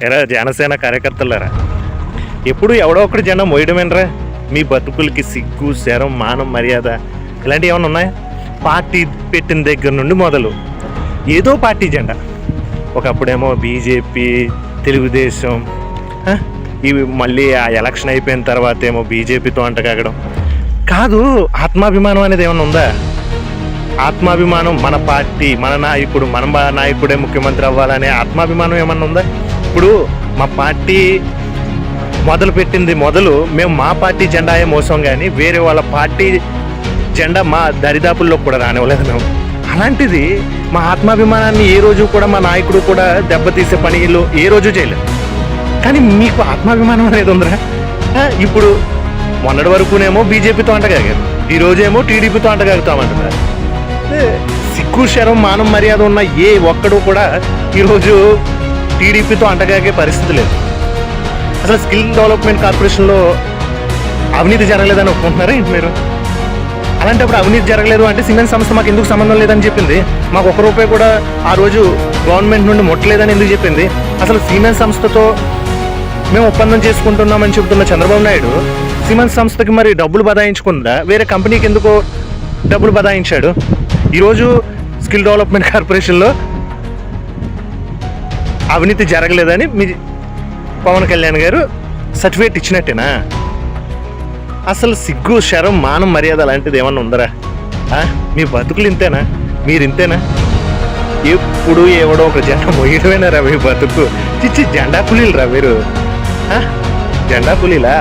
ఎరా జనసేన కార్యకర్తలారా, ఎప్పుడు ఎవడో ఒకటి జెండా మోయడమేనరా? మీ బతుకులకి సిగ్గు, శరం, మానం, మర్యాద ఇలాంటివి ఏమైనా ఉన్నాయా? పార్టీ పెట్టిన దగ్గర నుండి మొదలు ఏదో పార్టీ జెండా. ఒకప్పుడేమో బీజేపీ, తెలుగుదేశం, ఇవి మళ్ళీ ఆ ఎలక్షన్ అయిపోయిన తర్వాత ఏమో బీజేపీతో అంటకాగడం. కాదు, ఆత్మాభిమానం అనేది ఏమైనా ఉందా? ఆత్మాభిమానం, మన పార్టీ, మన నాయకుడు, మన నాయకుడే ముఖ్యమంత్రి అవ్వాలనే ఆత్మాభిమానం ఏమన్నా ఉందా? ఇప్పుడు మా పార్టీ మేము మా పార్టీ జెండాయే మోసం, కానీ వేరే వాళ్ళ పార్టీ జెండా మా దరిదాపుల్లో కూడా రానివ్వలేదు మేము. అలాంటిది మా ఆత్మాభిమానాన్ని ఏ రోజు కూడా మా నాయకుడు కూడా దెబ్బతీసే పనిలో ఏ రోజు చేయలేదు. కానీ మీకు ఆత్మాభిమానం అనేది ఉందిరా? ఇప్పుడు మొన్నటి వరకునేమో బీజేపీతో అంటగాగారు, ఈరోజేమో టీడీపీతో అంటగాగుతామంటున్నారు. సిగ్గు, శరం, మానం, మర్యాద ఉన్న ఏ ఒక్కడు కూడా ఈరోజు టీడీపీతో అంటగాగే పరిస్థితి లేదు. అసలు స్కిల్ డెవలప్మెంట్ కార్పొరేషన్లో అవినీతి జరగలేదని ఒప్పుకుంటున్నారా ఏంటి మీరు? అలాంటప్పుడు అవినీతి జరగలేదు అంటే సిమెంట్ సంస్థ మాకు ఎందుకు సంబంధం లేదని చెప్పింది? మాకు ఒక్క రూపాయి కూడా ఆ రోజు గవర్నమెంట్ నుండి ముట్టలేదని ఎందుకు చెప్పింది? అసలు సిమెంట్ సంస్థతో మేము ఒప్పందం చేసుకుంటున్నామని చెబుతున్న చంద్రబాబు నాయుడు సిమెంట్ సంస్థకి మరి డబ్బులు బదాయించుకుందా? వేరే కంపెనీకి ఎందుకో డబ్బులు బదాయించాడు? ఈరోజు స్కిల్ డెవలప్మెంట్ కార్పొరేషన్లో అవినీతి జరగలేదని మీ పవన్ కళ్యాణ్ గారు సర్టిఫికేట్ ఇచ్చినట్టేనా? అసలు సిగ్గు, శరం, మానం, మర్యాద లాంటిది ఏమన్నా ఉందరా? మీ బతుకులు ఇంతేనా? మీరు ఇంతేనా? ఎప్పుడు ఎవడో ఒక జెండా మొయ్యడమేనారా మీ బతుకు? చిచ్చి, జెండా పులీలు రా మీరు, జెండా పులీలా?